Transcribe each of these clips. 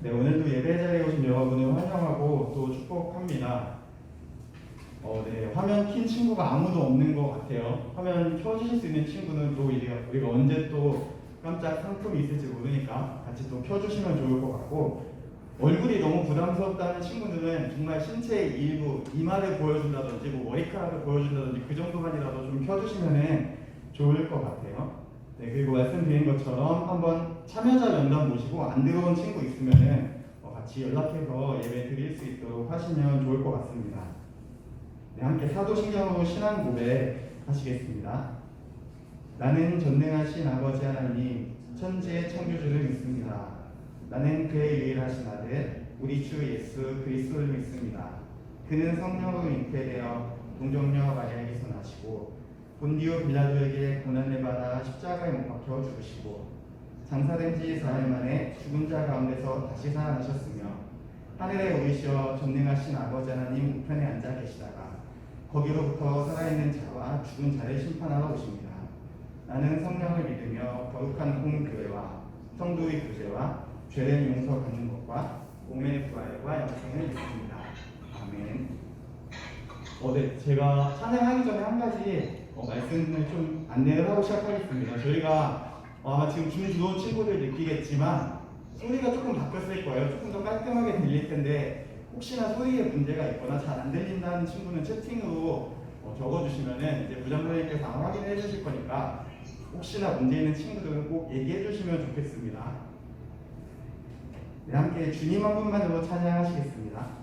네, 오늘도 예배 자리에 오신 여러분을 환영하고 또 축복합니다. 네, 화면 킨 친구가 아무도 없는 것 같아요. 화면 켜주실 수 있는 친구는 또 우리가 언제 또 깜짝 상품이 있을지 모르니까 같이 또 켜주시면 좋을 것 같고, 얼굴이 너무 부담스럽다는 친구들은 정말 신체의 일부, 이마를 보여준다든지 뭐 머리카락을 보여준다든지 그 정도만이라도 좀 켜주시면 좋을 것 같아요. 네, 그리고 말씀드린 것처럼 한번 참여자 면담 모시고 안 들어온 친구 있으면은 같이 연락해서 예배 드릴 수 있도록 하시면 좋을 것 같습니다. 네, 함께 사도신경으로 신앙 고백 하시겠습니다. 나는 전능하신 아버지 하나님 천지의 창조주를 믿습니다. 나는 그의 유일하신 아들 우리 주 예수 그리스도를 믿습니다. 그는 성령으로 잉태되어 동정녀 마리아에게서 나시고 본디오 빌라도에게 고난을 받아 십자가에 못 박혀 죽으시고 장사된 지 4일 만에 죽은 자 가운데서 다시 살아나셨으며 하늘에 오르시어 전능하신 아버지 하나님 우편에 앉아 계시다가 거기로부터 살아있는 자와 죽은 자를 심판하러 오십니다. 나는 성령을 믿으며 거룩한 공교회와 성도의 교제와 죄를 용서 받는 것과 몸의 부활과 영생을 믿습니다. 아멘. 네, 제가 찬양하기 전에 한 가지 말씀을 좀 안내를 하고 시작하겠습니다. 저희가 아마 지금 줌 들어온 친구들 느끼겠지만 소리가 조금 바뀌었을 거예요. 조금 더 깔끔하게 들릴 텐데 혹시나 소리에 문제가 있거나 잘 안 들린다는 친구는 채팅으로 적어주시면은 이제 부장님께서 아마 확인해 주실 거니까 혹시나 문제 있는 친구들은 꼭 얘기해 주시면 좋겠습니다. 네, 함께 주님 한 분만으로 찬양하시겠습니다.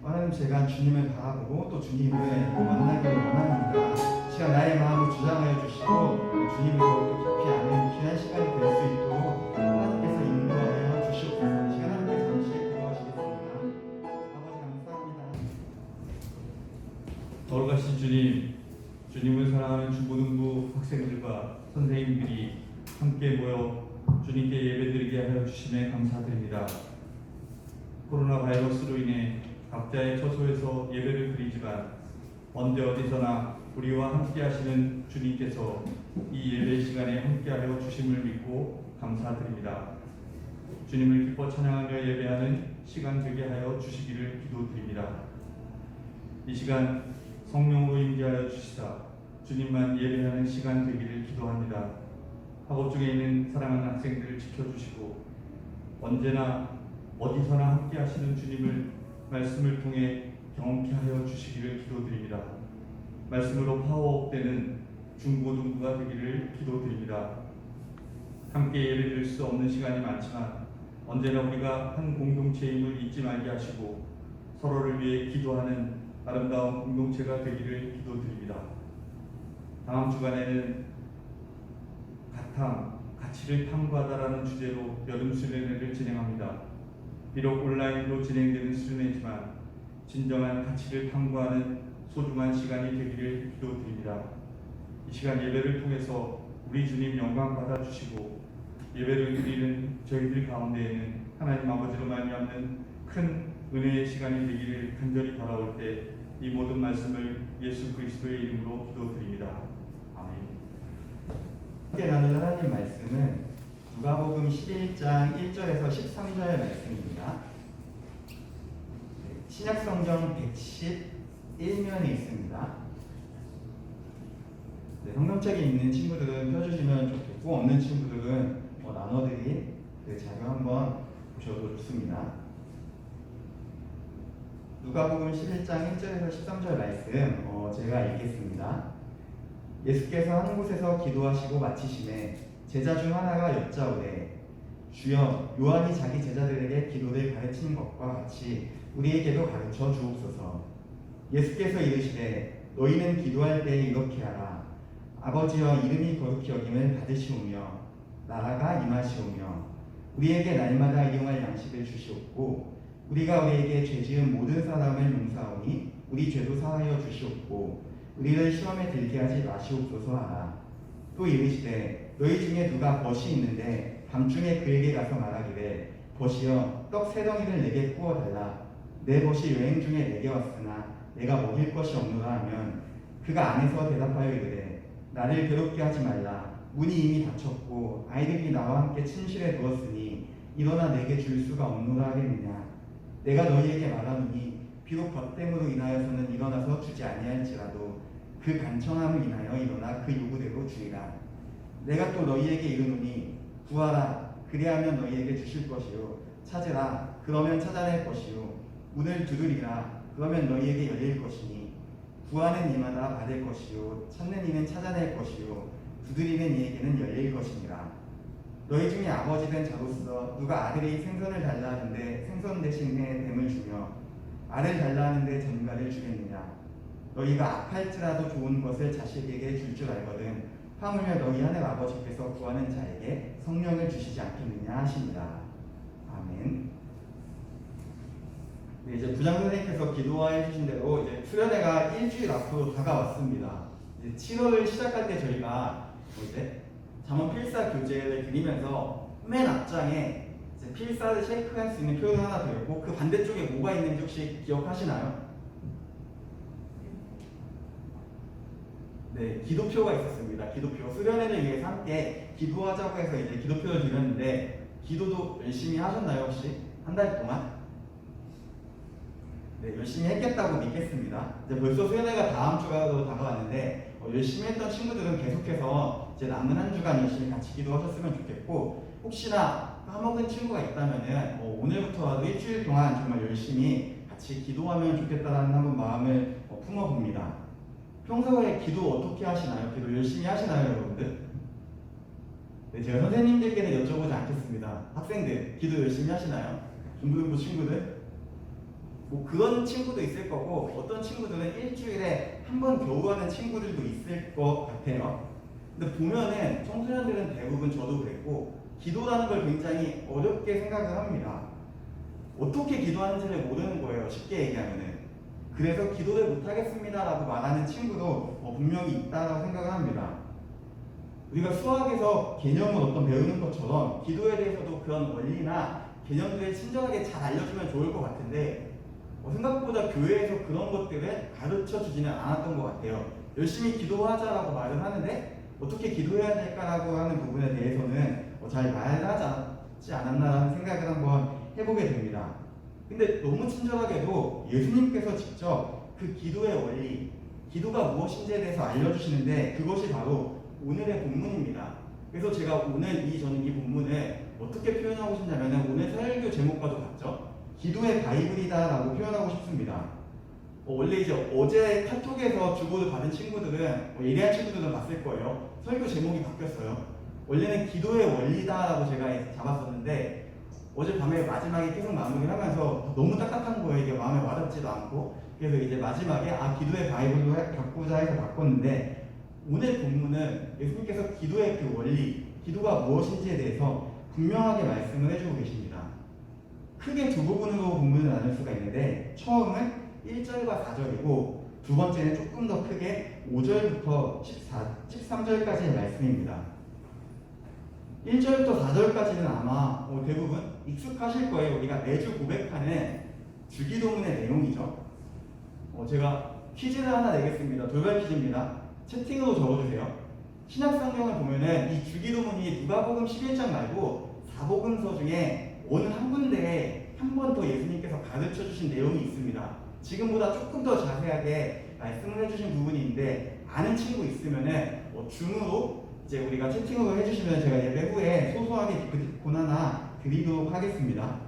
하나님, 제가 주님을 바라보고 또 주님을 만나기를 원합니다. 시간 나의 마음을 주장하여 주시고 주님을 또 깊이 아는 귀한 시간이 될 수 있도록 하나님께서 인도하여 주시옵소서. 이 시간 함께 잠시 기도하시겠습니다. 아버지, 감사합니다. 걸어가신 주님, 주님을 사랑하는 중고등부 학생들과 선생님들이 함께 모여 주님께 예배드리게 하여 주심에 감사드립니다. 코로나 바이러스로 인해 각자의 처소에서 예배를 드리지만 언제 어디서나 우리와 함께 하시는 주님께서 이 예배 시간에 함께 하여 주심을 믿고 감사드립니다. 주님을 기뻐 찬양하며 예배하는 시간 되게 하여 주시기를 기도드립니다. 이 시간 성령으로 임재하여 주시사 주님만 예배하는 시간 되기를 기도합니다. 학업 중에 있는 사랑하는 학생들을 지켜주시고 언제나 어디서나 함께 하시는 주님을 말씀을 통해 경험케 하여 주시기를 기도드립니다. 말씀으로 파워업되는 중고등부가 되기를 기도드립니다. 함께 예배드릴 수 없는 시간이 많지만 언제나 우리가 한 공동체임을 잊지 말게 하시고 서로를 위해 기도하는 아름다운 공동체가 되기를 기도드립니다. 다음 주간에는 가치를 탐구하다라는 주제로 여름 수련회를 진행합니다. 비록 온라인으로 진행되는 수련회지만 진정한 가치를 탐구하는 소중한 시간이 되기를 기도드립니다. 이 시간 예배를 통해서 우리 주님 영광 받아주시고 예배를 드리는 저희들 가운데에는 하나님 아버지로 말미암는 큰 은혜의 시간이 되기를 간절히 바라올 때 이 모든 말씀을 예수 그리스도의 이름으로 기도드립니다. 아멘. 함께 나눌 하나님 말씀은 누가복음 11장 1절에서 13절 말씀입니다. 신약성경 111면에 있습니다. 성경책에 있는 친구들은 펴주시면 좋겠고 없는 친구들은 나눠드린 그 자료 한번 보셔도 좋습니다. 누가복음 11장 1절에서 13절 말씀 제가 읽겠습니다. 예수께서 한 곳에서 기도하시고 마치심에 제자 중 하나가 여짜오되 주여, 요한이 자기 제자들에게 기도를 가르치는 것과 같이 우리에게도 가르쳐 주옵소서. 예수께서 이르시되 너희는 기도할 때에 이렇게 하라. 아버지여, 이름이 거룩히 여김을 받으시오며 나라가 임하시오며 우리에게 날마다 일용할 양식을 주시옵고 우리가 우리에게 죄지은 모든 사람을 용서하오니 우리 죄도 사하여 주시옵고 우리를 시험에 들게 하지 마시옵소서 하라. 또 이르시되 너희 중에 누가 벗이 있는데 밤중에 그에게 가서 말하기를 벗이여, 떡 세 덩이를 내게 구워 달라. 내 벗이 여행 중에 내게 왔으나 내가 먹일 것이 없노라 하면 그가 안에서 대답하여 이르되 나를 괴롭게 하지 말라. 문이 이미 닫혔고 아이들이 나와 함께 침실에 누웠으니 일어나 내게 줄 수가 없노라 하겠느냐. 내가 너희에게 말하노니 비록 벗됨으로 인하여서는 일어나서 주지 아니할지라도 그 간청함을 인하여 일어나 그 요구대로 주리라. 내가 또 너희에게 이르노니 구하라, 그리하면 너희에게 주실 것이요, 찾으라, 그러면 찾아낼 것이요, 문을 두드리라, 그러면 너희에게 열릴 것이니 구하는 이마다 받을 것이요, 찾는 이는 찾아낼 것이요, 두드리는 이에게는 열릴 것이니라. 너희 중에 아버지 된 자로서 누가 아들이 생선을 달라 하는데 생선 대신에 뱀을 주며 알을 달라 하는데 전갈을 주겠느냐. 너희가 악할지라도 좋은 것을 자식에게 줄 줄 알거든 하물며 너희 하늘 아버지께서 구하는 자에게 성령을 주시지 않겠느냐 하십니다. 아멘. 네, 이제 부장 선생님께서 기도해 주신 대로 이제 수련회가 일주일 앞으로 다가왔습니다. 이제 7월 시작할 때 저희가 이제 잠언 필사 교재를 드리면서 맨 앞장에 이제 필사를 체크할 수 있는 표현 하나 드렸고 그 반대쪽에 뭐가 있는지 혹시 기억하시나요? 네, 기도표가 있었습니다. 기도표. 수련회를 위해서 함께 기도하자고 해서 이제 기도표를 드렸는데 기도도 열심히 하셨나요 혹시? 한 달 동안? 네, 열심히 했겠다고 믿겠습니다. 이제 벌써 수련회가 다음 주가로 다가왔는데 열심히 했던 친구들은 계속해서 이제 남은 한 주간 열심히 같이 기도하셨으면 좋겠고 혹시나 까먹은 친구가 있다면은 오늘부터라도 일주일 동안 정말 열심히 같이 기도하면 좋겠다라는 한번 마음을 품어봅니다. 평소에 기도 어떻게 하시나요? 기도 열심히 하시나요, 여러분들? 네, 제가 선생님들께는 여쭤보지 않겠습니다. 학생들, 기도 열심히 하시나요? 중고등부 친구들? 뭐 그런 친구도 있을 거고 어떤 친구들은 일주일에 한 번 겨우 하는 친구들도 있을 것 같아요. 근데 보면은 청소년들은 대부분 저도 그랬고 기도라는 걸 굉장히 어렵게 생각을 합니다. 어떻게 기도하는지를 모르는 거예요. 쉽게 얘기하면은. 그래서 기도를 못하겠습니다라고 말하는 친구도 분명히 있다고 생각을 합니다. 우리가 수학에서 개념을 어떤 배우는 것처럼 기도에 대해서도 그런 원리나 개념들을 친절하게 잘 알려주면 좋을 것 같은데 생각보다 교회에서 그런 것들을 가르쳐 주지는 않았던 것 같아요. 열심히 기도하자라고 말을 하는데 어떻게 기도해야 될까라고 하는 부분에 대해서는 잘 말하지 않았나라는 생각을 한번 해보게 됩니다. 근데 너무 친절하게도 예수님께서 직접 그 기도의 원리, 기도가 무엇인지에 대해서 알려주시는데 그것이 바로 오늘의 본문입니다. 그래서 제가 오늘 저는 이 본문을 어떻게 표현하고 싶냐면 오늘 설교 제목과도 같죠? 기도의 바이블이다라고 표현하고 싶습니다. 원래 이제 어제 카톡에서 주보를 받은 친구들은 예리한 친구들은 봤을 거예요. 설교 제목이 바뀌었어요. 원래는 기도의 원리다라고 제가 잡았었는데 어젯밤에 마지막에 계속 마무리를 하면서 너무 딱딱한 거예요. 이게 마음에 와닿지도 않고 그래서 이제 마지막에 기도의 바이블로 바꾸자 해서 바꿨는데 오늘 본문은 예수님께서 기도의 그 원리, 기도가 무엇인지에 대해서 분명하게 말씀을 해주고 계십니다. 크게 두 부분으로 본문을 나눌 수가 있는데 처음은 1절과 4절이고 두 번째는 조금 더 크게 5절부터 13절까지의 말씀입니다. 1절부터 4절까지는 아마 대부분 익숙하실 거예요. 우리가 매주 고백하는 주기도문의 내용이죠. 제가 퀴즈를 하나 내겠습니다. 돌발 퀴즈입니다. 채팅으로 적어주세요. 신약성경을 보면은 이 주기도문이 누가복음 11장 말고 사복음서 중에 어느 한 군데에 한 번 더 예수님께서 가르쳐 주신 내용이 있습니다. 지금보다 조금 더 자세하게 말씀을 해주신 부분이 있는데 아는 친구 있으면은 줌으로 이제 우리가 채팅으로 해주시면 제가 예배 후에 소소하게 기쁜 하나 드리도록 하겠습니다.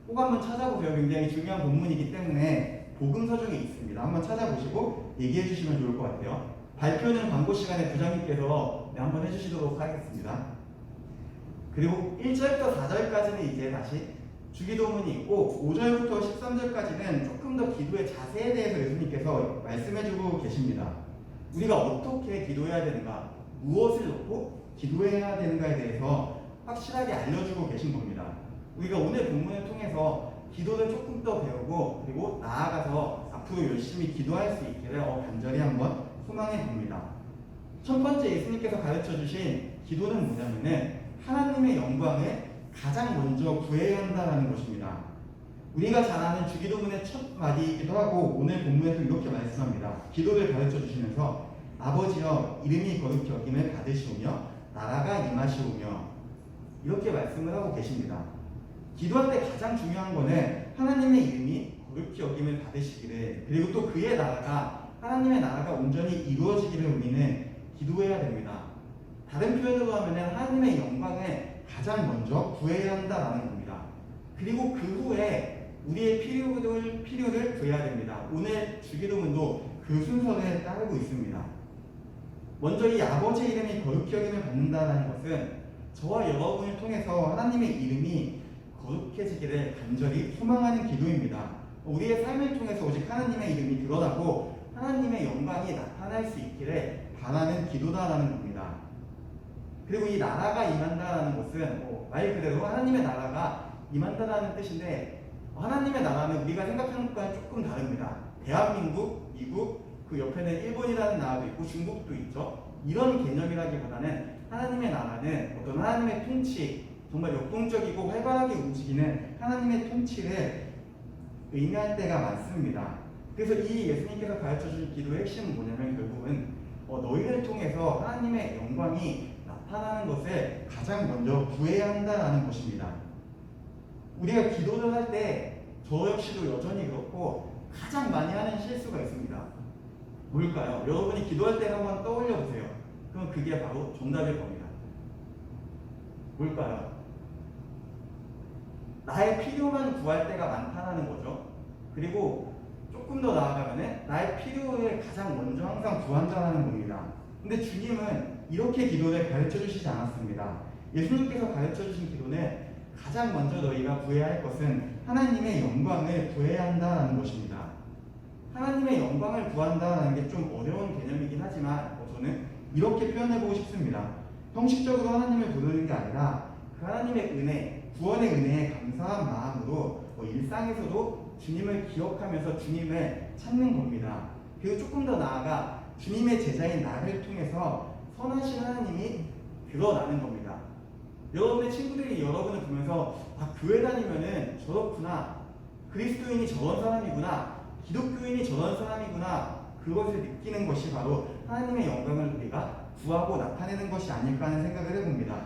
꼭 한번 찾아보세요. 굉장히 중요한 본문이기 때문에 복음서 중에 있습니다. 한번 찾아보시고 얘기해 주시면 좋을 것 같아요. 발표는 광고 시간에 부장님께서 한번 해주시도록 하겠습니다. 그리고 1절부터 4절까지는 이제 다시 주기도문이 있고 5절부터 13절까지는 조금 더 기도의 자세에 대해서 예수님께서 말씀해주고 계십니다. 우리가 어떻게 기도해야 되는가, 무엇을 놓고 기도해야 되는가에 대해서 확실하게 알려주고 계신 겁니다. 우리가 오늘 본문을 통해서 기도를 조금 더 배우고 그리고 나아가서 앞으로 열심히 기도할 수 있기를 간절히 한번 소망해 봅니다. 첫 번째 예수님께서 가르쳐 주신 기도는 뭐냐면은 하나님의 영광을 가장 먼저 구해야 한다는 것입니다. 우리가 잘 아는 주기도문의 첫 마디이기도 하고 오늘 본문에서 이렇게 말씀합니다. 기도를 가르쳐 주시면서 아버지여 이름이 거룩히 여김을 받으시오며 나라가 임하시오며 이렇게 말씀을 하고 계십니다. 기도할 때 가장 중요한 거는 하나님의 이름이 거룩히 여김을 받으시기를 그리고 또 그의 나라가 하나님의 나라가 온전히 이루어지기를 우리는 기도해야 됩니다. 다른 표현으로 하면 하나님의 영광을 가장 먼저 구해야 한다라는 겁니다. 그리고 그 후에 우리의 필요를 구해야 됩니다. 오늘 주기도문도 그 순서를 따르고 있습니다. 먼저 이 아버지의 이름이 거룩히 여김을 받는다는 것은 저와 여러분을 통해서 하나님의 이름이 거룩해지기를 간절히 소망하는 기도입니다. 우리의 삶을 통해서 오직 하나님의 이름이 드러나고 하나님의 영광이 나타날 수 있기를 바라는 기도다라는 겁니다. 그리고 이 나라가 임한다라는 것은 말 그대로 하나님의 나라가 임한다라는 뜻인데 하나님의 나라는 우리가 생각하는 것과는 조금 다릅니다. 대한민국, 미국, 그 옆에는 일본이라는 나라도 있고 중국도 있죠. 이런 개념이라기보다는 하나님의 나라는 어떤 하나님의 통치, 정말 역동적이고 활발하게 움직이는 하나님의 통치를 의미할 때가 많습니다. 그래서 이 예수님께서 가르쳐주신 기도의 핵심은 뭐냐면 결국은 너희를 통해서 하나님의 영광이 나타나는 것을 가장 먼저 구해야 한다는 것입니다. 우리가 기도를 할 때 저 역시도 여전히 그렇고 가장 많이 하는 실수가 있습니다. 뭘까요? 여러분이 기도할 때 한번 떠올려 보세요. 그럼 그게 바로 정답일 겁니다. 뭘까요? 나의 필요만 구할 때가 많다는 거죠. 그리고 조금 더 나아가면 나의 필요를 가장 먼저 항상 구한다는 겁니다. 근데 주님은 이렇게 기도를 가르쳐 주시지 않았습니다. 예수님께서 가르쳐 주신 기도는 가장 먼저 너희가 구해야 할 것은 하나님의 영광을 구해야 한다는 것입니다. 하나님의 영광을 구한다는 게 좀 어려운 개념이긴 하지만 저는 이렇게 표현해보고 싶습니다. 형식적으로 하나님을 부르는 게 아니라 그 하나님의 은혜, 구원의 은혜에 감사한 마음으로 일상에서도 주님을 기억하면서 주님을 찾는 겁니다. 그리고 조금 더 나아가 주님의 제자인 나를 통해서 선하신 하나님이 드러나는 겁니다. 여러분의 친구들이 여러분을 보면서 교회 다니면은 저렇구나, 그리스도인이 저런 사람이구나, 기독교인이 저런 사람이구나, 그것을 느끼는 것이 바로 하나님의 영광을 우리가 구하고 나타내는 것이 아닐까 하는 생각을 해봅니다.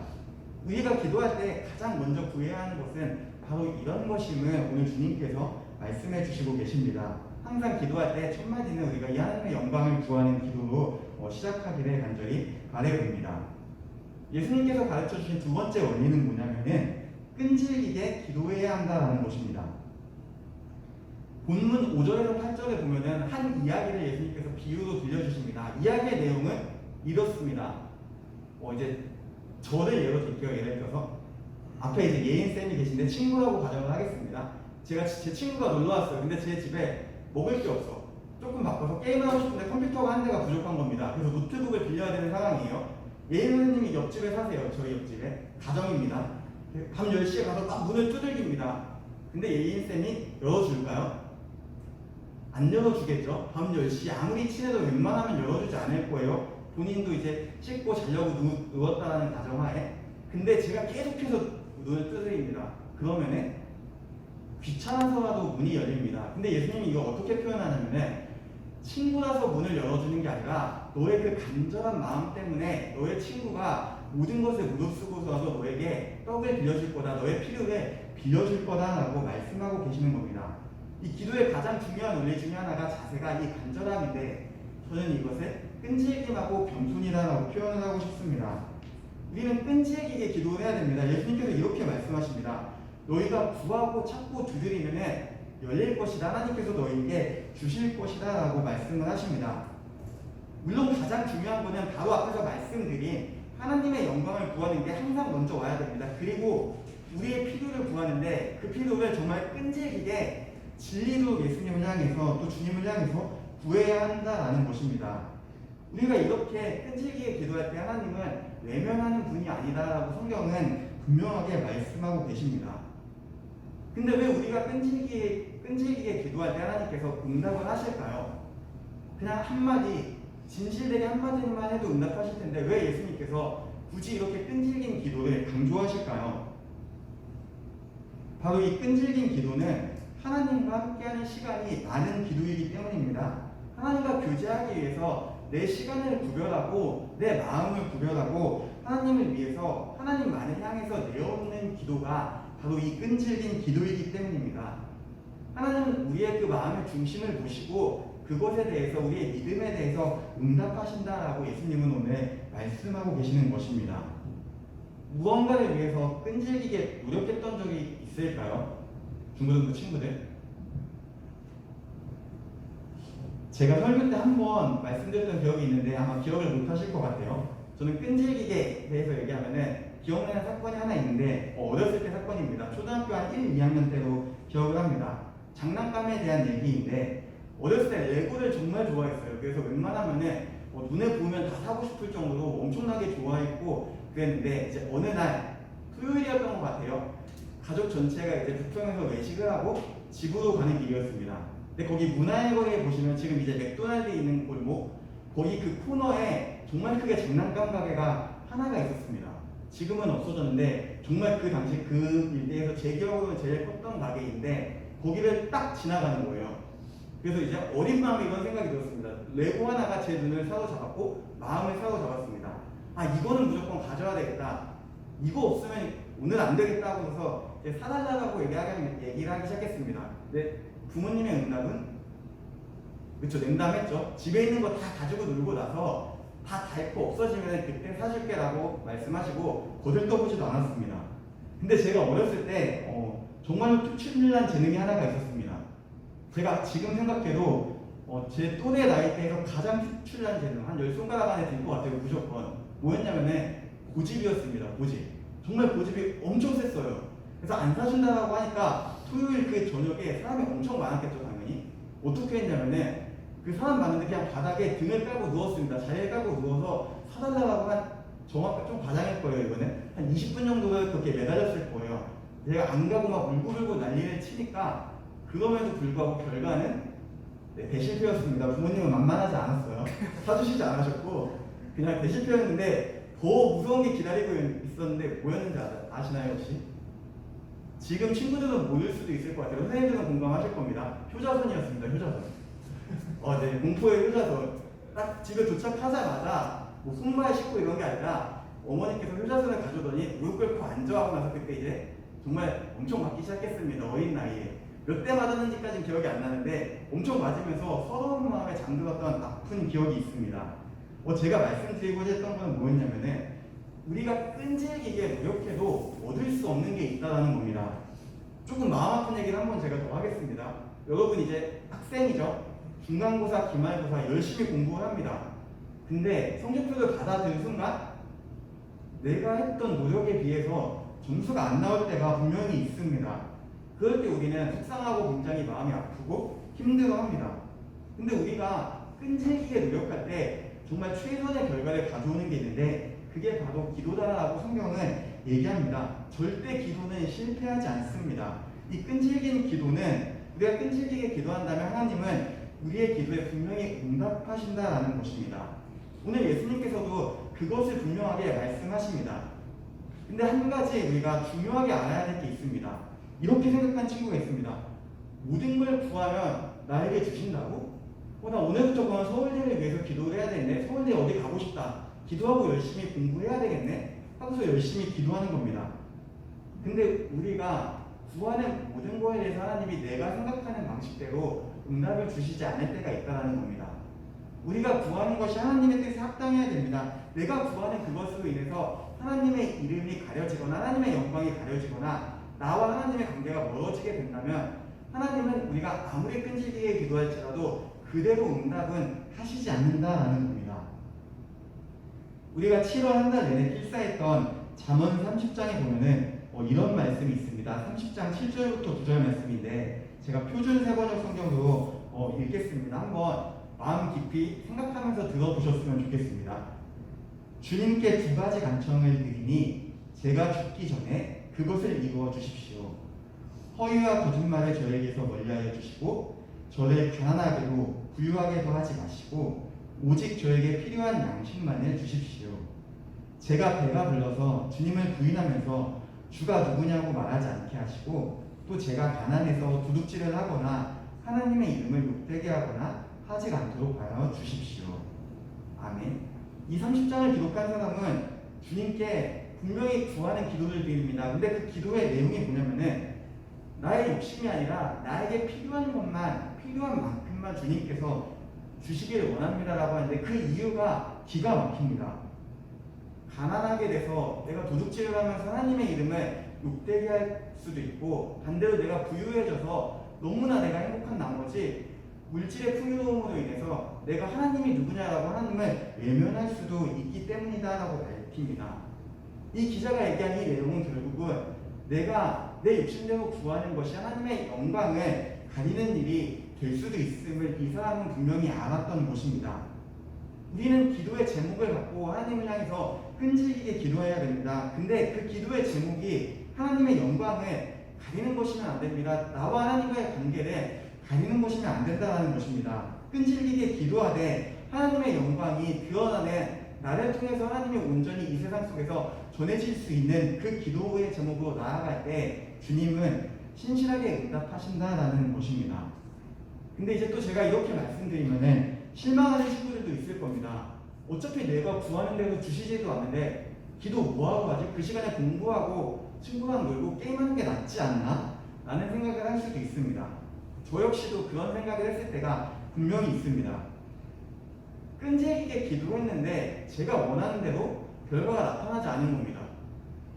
우리가 기도할 때 가장 먼저 구해야 하는 것은 바로 이런 것임을 오늘 주님께서 말씀해 주시고 계십니다. 항상 기도할 때 첫 마디는 우리가 이 하나님의 영광을 구하는 기도로 시작하기를 간절히 바라봅니다. 예수님께서 가르쳐 주신 두 번째 원리는 뭐냐면은 끈질기게 기도해야 한다는 것입니다. 본문 5절에서 8절에 보면은 한 이야기를 예수님께서 비유로 들려주십니다. 이야기의 내용은 이렇습니다. 이제 저를 예로 들게요. 예를 들어서 앞에 이제 예인쌤이 계신데 친구라고 가정을 하겠습니다. 제 친구가 놀러 왔어요. 근데 제 집에 먹을 게 없어. 조금 바빠서 게임을 하고 싶은데 컴퓨터가 한 대가 부족한 겁니다. 그래서 노트북을 빌려야 되는 상황이에요. 예인 선생님이 옆집에 사세요. 저희 옆집에. 가정입니다. 밤 10시에 가서 딱 문을 두들깁니다. 근데 예인쌤이 열어줄까요? 안 열어주겠죠. 밤 10시 아무리 친해도 웬만하면 열어주지 않을 거예요. 본인도 이제 씻고 자려고 누웠다는 가정하에. 근데 제가 계속해서 눈을 두드립니다. 그러면은 귀찮아서라도 문이 열립니다. 근데 예수님이 이거 어떻게 표현하냐면은 친구라서 문을 열어주는 게 아니라 너의 그 간절한 마음 때문에 너의 친구가 모든 것을 무릅쓰고서라도 너에게 떡을 빌려줄 거다, 너의 필요를 빌려줄 거다라고 말씀하고 계시는 겁니다. 이 기도의 가장 중요한 원리 중에 하나가 자세가 이 간절함인데 저는 이것을 끈질김하고 겸손이다라고 표현을 하고 싶습니다. 우리는 끈질기게 기도를 해야 됩니다. 예수님께서 이렇게 말씀하십니다. 너희가 구하고 찾고 두드리면은 열릴 것이다. 하나님께서 너희에게 주실 것이다 라고 말씀을 하십니다. 물론 가장 중요한 것은 바로 앞에서 말씀드린 하나님의 영광을 구하는 게 항상 먼저 와야 됩니다. 그리고 우리의 필요를 구하는데 그 필요를 정말 끈질기게 진리로 예수님을 향해서 또 주님을 향해서 구해야 한다라는 것입니다. 우리가 이렇게 끈질기게 기도할 때 하나님은 외면하는 분이 아니다라고 성경은 분명하게 말씀하고 계십니다. 근데 왜 우리가 끈질기게 기도할 때 하나님께서 응답을 하실까요? 그냥 한마디, 진실되게 한마디만 해도 응답하실 텐데 왜 예수님께서 굳이 이렇게 끈질긴 기도를 강조하실까요? 바로 이 끈질긴 기도는 하나님과 함께하는 시간이 많은 기도이기 때문입니다. 하나님과 교제하기 위해서 내 시간을 구별하고 내 마음을 구별하고 하나님을 위해서 하나님만을 향해서 내어놓는 기도가 바로 이 끈질긴 기도이기 때문입니다. 하나님은 우리의 그 마음의 중심을 보시고 그것에 대해서 우리의 믿음에 대해서 응답하신다라고 예수님은 오늘 말씀하고 계시는 것입니다. 무언가를 위해서 끈질기게 노력했던 적이 있을까요? 중고등부 친구들? 제가 설교 때 한 번 말씀드렸던 기억이 있는데 아마 기억을 못 하실 것 같아요. 저는 끈질기게 대해서 얘기하면은 기억나는 사건이 하나 있는데 어렸을 때 사건입니다. 초등학교 한 1, 2학년 때로 기억을 합니다. 장난감에 대한 얘기인데 어렸을 때 레고를 정말 좋아했어요. 그래서 웬만하면은 눈에 보면 다 사고 싶을 정도로 엄청나게 좋아했고 그랬는데 이제 어느 날 토요일이었던 것 같아요. 가족 전체가 이제 부평에서 외식을 하고 집으로 가는 길이었습니다. 근데 거기 문화의 거리에 보시면 지금 이제 맥도날드 있는 골목 거기 그 코너에 정말 크게 장난감 가게가 하나가 있었습니다. 지금은 없어졌는데 정말 그 당시 그 일대에서 제 기억으로 제일 컸던 가게인데 거기를 딱 지나가는 거예요. 그래서 이제 어린 마음에 이런 생각이 들었습니다. 레고 하나가 제 눈을 사로잡았고 마음을 사로잡았습니다. 아 이거는 무조건 가져야 되겠다. 이거 없으면 오늘 안 되겠다 하고서 이제 사달라고 얘기를 하기 시작했습니다. 근데 부모님의 응답은 그렇죠, 냉담했죠. 집에 있는 거 다 가지고 놀고 나서 다 닳고 없어지면 그때 사줄게 라고 말씀하시고 거들떠보지도 않았습니다. 근데 제가 어렸을 때 정말로 특출난 재능이 하나가 있었습니다. 제가 지금 생각해도 제 또래 나이대에서 가장 특출난 재능 한 10손가락 안에 들 것 같아요. 무조건 뭐였냐면은 고집이었습니다. 고집. 정말 고집이 엄청 셌어요. 그래서 안 사준다고 하니까 토요일 그 저녁에 사람이 엄청 많았겠죠, 당연히. 어떻게 했냐면은 그 사람 많은데 그냥 바닥에 등을 깔고 누웠습니다. 자리를 깔고 누워서 사달라고 한 정확히 좀 과장일 거예요, 이거는. 한 20분 정도를 그렇게 매달렸을 거예요. 내가 안 가고 막 울고불고 난리를 치니까 그럼에도 불구하고 결과는 대실패였습니다. 부모님은 만만하지 않았어요. 사주시지 않으셨고 그냥 대실패였는데 더 무서운 게 기다리고 있었는데 뭐였는지 아시나요 혹시? 지금 친구들은 모를 수도 있을 것 같아요. 선생님들은 공감하실 겁니다. 효자손이었습니다. 효자손. 네, 공포의 효자손. 딱 집에 도착하자마자 뭐 손발 씻고 이런 게 아니라 어머니께서 효자손을 가져오더니 무릎 꿇고 앉아하고 나서 그때 이제 정말 엄청 맞기 시작했습니다. 어린 나이에. 몇 대 맞았는지까지는 기억이 안 나는데 엄청 맞으면서 서러운 마음에 잠들었던 아픈 기억이 있습니다. 제가 말씀드리고자 했던 건 뭐였냐면은 우리가 끈질기게 노력해도 얻을 수 없는 게 있다는 겁니다. 조금 마음 아픈 얘기를 한번 제가 더 하겠습니다. 여러분 이제 학생이죠. 중간고사, 기말고사 열심히 공부를 합니다. 근데 성적표를 받아들인 순간 내가 했던 노력에 비해서 점수가 안 나올 때가 분명히 있습니다. 그럴 때 우리는 속상하고 굉장히 마음이 아프고 힘들어합니다. 근데 우리가 끈질기게 노력할 때 정말 최선의 결과를 가져오는 게 있는데 그게 바로 기도다라고 성경은 얘기합니다. 절대 기도는 실패하지 않습니다. 이 끈질긴 기도는 우리가 끈질기게 기도한다면 하나님은 우리의 기도에 분명히 응답하신다라는 것입니다. 오늘 예수님께서도 그것을 분명하게 말씀하십니다. 근데 한 가지 우리가 중요하게 알아야 될 게 있습니다. 이렇게 생각한 친구가 있습니다. 모든 걸 구하면 나에게 주신다고? 나 오늘부터 그럼 서울대를 위해서 기도를 해야 되겠네. 서울대 어디 가고 싶다. 기도하고 열심히 공부해야 되겠네. 하고서 열심히 기도하는 겁니다. 근데 우리가 구하는 모든 거에 대해서 하나님이 내가 생각하는 방식대로 응답을 주시지 않을 때가 있다는 겁니다. 우리가 구하는 것이 하나님의 뜻에 합당해야 됩니다. 내가 구하는 그것으로 인해서 하나님의 이름이 가려지거나 하나님의 영광이 가려지거나 나와 하나님의 관계가 멀어지게 된다면 하나님은 우리가 아무리 끈질기게 기도할지라도 그대로 응답은 하시지 않는다라는 겁니다. 우리가 7월 한 달 내내 필사했던 잠언 30장에 보면은 이런 말씀이 있습니다. 30장 7절부터 9절 말씀인데 제가 표준 세번역 성경으로 읽겠습니다. 한번 마음 깊이 생각하면서 들어보셨으면 좋겠습니다. 주님께 두 가지 간청을 드리니 제가 죽기 전에 그것을 이루어 주십시오. 허위와 거짓말을 저에게서 멀리하여 주시고 저를 가난하게도 부유하게도 하지 마시고 오직 저에게 필요한 양식만을 주십시오. 제가 배가 불러서 주님을 부인하면서 주가 누구냐고 말하지 않게 하시고 또 제가 가난해서 도둑질을 하거나 하나님의 이름을 욕되게 하거나 하지 않도록 하여 주십시오. 아멘. 이 30장을 기록한 사람은 주님께 분명히 구하는 기도를 드립니다. 근데 그 기도의 내용이 뭐냐면은 나의 욕심이 아니라 나에게 필요한 것만, 필요한 만큼만 주님께서 주시기를 원합니다라고 하는데 그 이유가 기가 막힙니다. 가난하게 돼서 내가 도둑질을 하면서 하나님의 이름을 욕되게 할 수도 있고 반대로 내가 부유해져서 너무나 내가 행복한 나머지 물질의 풍요로움으로 인해서 내가 하나님이 누구냐라고 하나님을 외면할 수도 있기 때문이다라고 밝힙니다. 이 기자가 얘기한 이 내용은 결국은 내가 내 욕심대로 구하는 것이 하나님의 영광을 가리는 일이 될 수도 있음을 이 사람은 분명히 알았던 것입니다. 우리는 기도의 제목을 갖고 하나님을 향해서 끈질기게 기도해야 됩니다. 근데 그 기도의 제목이 하나님의 영광을 가리는 것이면 안 됩니다. 나와 하나님과의 관계를 가리는 것이면 안 된다는 것입니다. 끈질기게 기도하되 하나님의 영광이 드러나는 나를 통해서 하나님이 온전히 이 세상 속에서 전해질 수 있는 그 기도의 제목으로 나아갈 때 주님은 신실하게 응답하신다라는 것입니다. 근데 이제 또 제가 이렇게 말씀드리면은 실망하는 친구들도 있을 겁니다. 어차피 내가 구하는 대로 주시지도 않는데 기도 뭐하고 하지? 그 시간에 공부하고 친구랑 놀고 게임하는 게 낫지 않나? 라는 생각을 할 수도 있습니다. 저 역시도 그런 생각을 했을 때가 분명히 있습니다. 끈질기게 기도했는데 제가 원하는 대로 결과가 나타나지 않은 겁니다.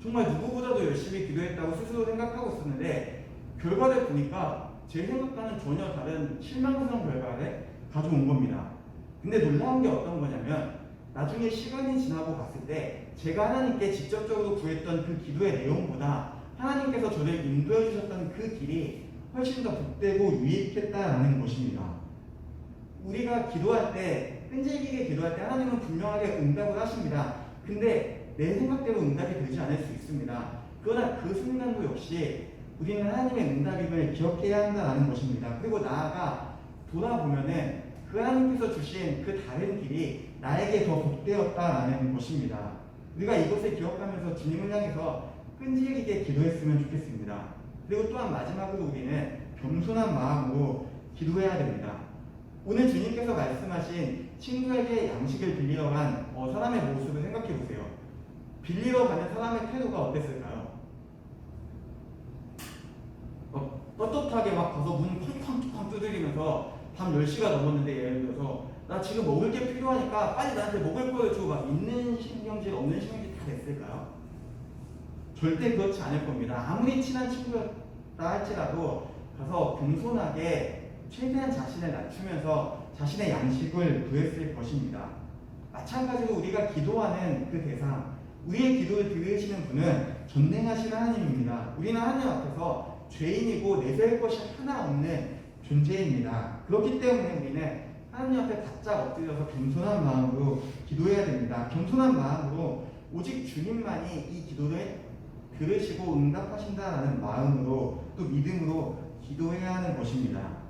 정말 누구보다도 열심히 기도했다고 스스로 생각하고 있었는데 결과를 보니까 제 생각과는 전혀 다른 실망스러운 결과를 가져온 겁니다. 근데 놀라운 게 어떤 거냐면 나중에 시간이 지나고 봤을 때 제가 하나님께 직접적으로 구했던 그 기도의 내용보다 하나님께서 저를 인도해 주셨던 그 길이 훨씬 더 복되고 유익했다라는 것입니다. 우리가 기도할 때, 끈질기게 기도할 때 하나님은 분명하게 응답을 하십니다. 근데 내 생각대로 응답이 되지 않을 수 있습니다. 그러나 그 순간도 역시 우리는 하나님의 응답임을 기억해야 한다는 것입니다. 그리고 나아가 돌아보면은 그 하나님께서 주신 그 다른 길이 나에게 더 복되었다라는 것입니다. 우리가 이것을 기억하면서 주님을 향해서 끈질기게 기도했으면 좋겠습니다. 그리고 또한 마지막으로 우리는 겸손한 마음으로 기도해야 됩니다. 오늘 주님께서 말씀하신 친구에게 양식을 빌리러 간 사람의 모습을 생각해 보세요. 빌리러 가는 사람의 태도가 어땠을까요? 떳떳하게 막 가서 문 쾅쾅쾅 두드리면서 밤 10시가 넘었는데 예를 들어서 나 지금 먹을 게 필요하니까 빨리 나한테 먹을 거를 줘. 막 있는 신경질 없는 신경질 다 됐을까요? 절대 그렇지 않을 겁니다. 아무리 친한 친구였다 할지라도 가서 겸손하게 최대한 자신을 낮추면서 자신의 양식을 구했을 것입니다. 마찬가지로 우리가 기도하는 그 대상, 우리의 기도를 들으시는 분은 전능하신 하나님입니다. 우리는 하나님 앞에서 죄인이고 내세울 것이 하나 없는 존재입니다. 그렇기 때문에 우리는 하나님 앞에 바짝 엎드려서 겸손한 마음으로 기도해야 됩니다. 겸손한 마음으로 오직 주님만이 이 기도를 들으시고 응답하신다라는 마음으로 또 믿음으로 기도해야 하는 것입니다.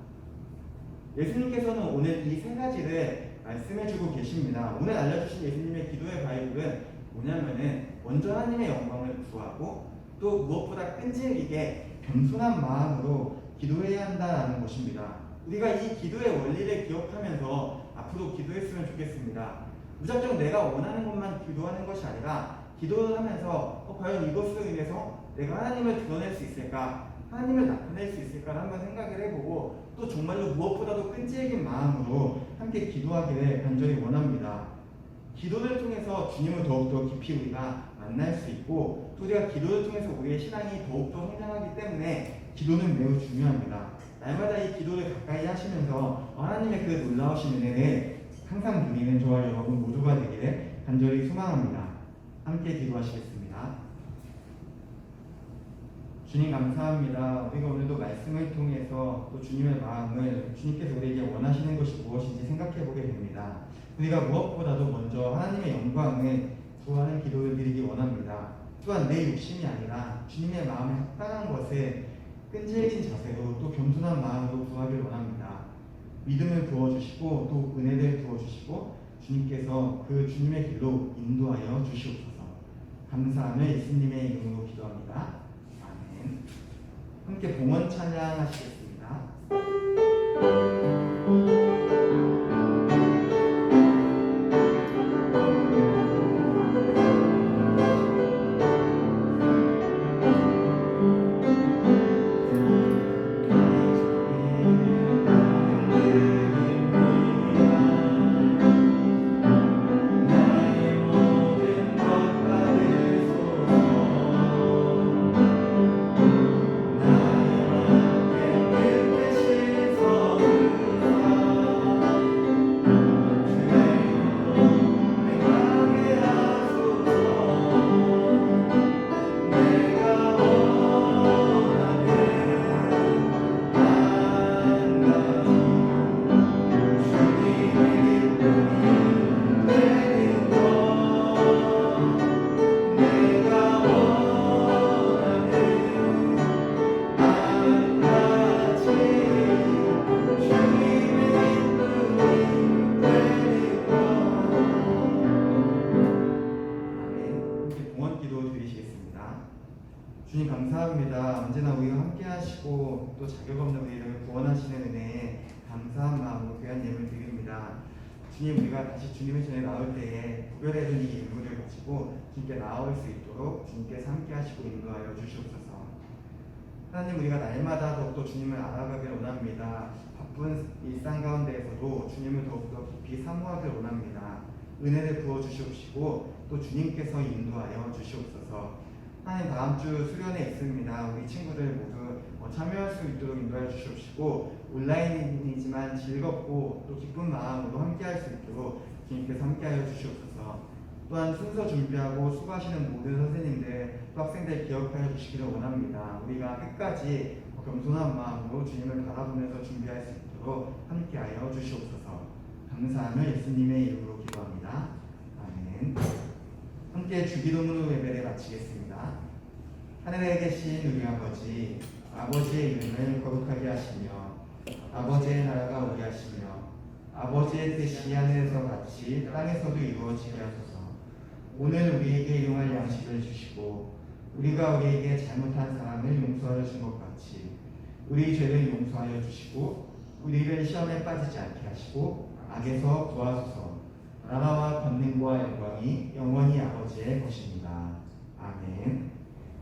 예수님께서는 오늘 이 세 가지를 말씀해주고 계십니다. 오늘 알려주신 예수님의 기도의 바이블은 뭐냐면은 먼저 하나님의 영광을 구하고 또 무엇보다 끈질기게 겸손한 마음으로 기도해야 한다는 것입니다. 우리가 이 기도의 원리를 기억하면서 앞으로 기도했으면 좋겠습니다. 무작정 내가 원하는 것만 기도하는 것이 아니라 기도를 하면서 과연 이것으로 인해서 내가 하나님을 드러낼 수 있을까? 하나님을 나타낼 수 있을까? 한번 생각을 해보고 또 정말로 무엇보다도 끈질긴 마음으로 함께 기도하기를 간절히 원합니다. 기도를 통해서 주님을 더욱더 깊이 우리가 만날 수 있고 또 우리가 기도를 통해서 우리의 신앙이 더욱더 성장하기 때문에 기도는 매우 중요합니다. 날마다 이 기도를 가까이 하시면서 하나님의 그 놀라우신 은혜를 항상 누리는 저와 여러분 모두가 되기를 간절히 소망합니다. 함께 기도하시겠습니다. 주님 감사합니다. 우리가 오늘도 말씀을 통해서 또 주님의 마음을 주님께서 우리에게 원하시는 것이 무엇인지 생각해 보게 됩니다. 우리가 무엇보다도 먼저 하나님의 영광을 구하는 기도를 드리기 원합니다. 또한 내 욕심이 아니라 주님의 마음에 합당한 것을 끈질긴 자세로 또 겸손한 마음으로 구하길 원합니다. 믿음을 부어주시고 또 은혜를 부어주시고 주님께서 그 주님의 길로 인도하여 주시옵소서. 감사하며 예수님의 이름으로 기도합니다. 아멘. 함께 봉헌 찬양하시겠습니다. 주님 감사합니다. 언제나 우리와 함께 하시고 또 자격 없는 우리를 구원하시는 은혜에 감사한 마음으로 귀한 예물 드립니다. 주님, 우리가 다시 주님의 전에 나올 때에 구별해둔 이 예물을 가지고 주님께 나올 수 있도록 주님께서 함께 하시고 인도하여 주시옵소서. 하나님, 우리가 날마다 더욱더 주님을 알아가길 원합니다. 바쁜 일상 가운데에서도 주님을 더욱더 깊이 사모하길 원합니다. 은혜를 부어주시옵시고 또 주님께서 인도하여 주시옵소서. 하나님, 다음 주 수련회 있습니다. 우리 친구들 모두 참여할 수 있도록 인도해 주시옵시고 온라인이지만 즐겁고 또 기쁜 마음으로 함께할 수 있도록 주님께서 함께하여 주시옵소서. 또한 순서 준비하고 수고하시는 모든 선생님들 또 학생들 기억하여 주시기를 원합니다. 우리가 끝까지 겸손한 마음으로 주님을 바라보면서 준비할 수 있도록 함께하여 주시옵소서. 감사하며 예수님의 이름으로 기도합니다. 아멘. 함께 주기도문으로 예배를 마치겠습니다. 하늘에 계신 우리 아버지, 아버지의 이름을 거룩하게 하시며 아버지의 나라가 오게 하시며 아버지의 뜻이 하늘에서 같이 땅에서도 이루어지게 하소서. 오늘 우리에게 일용할 양식을 주시고 우리가 우리에게 잘못한 사람을 용서하여 준 것 같이 우리 죄를 용서하여 주시고 우리를 시험에 빠지지 않게 하시고 악에서 구하소서. 나라와 권능과 영광이 영원히 아버지의 것입니다. 아멘.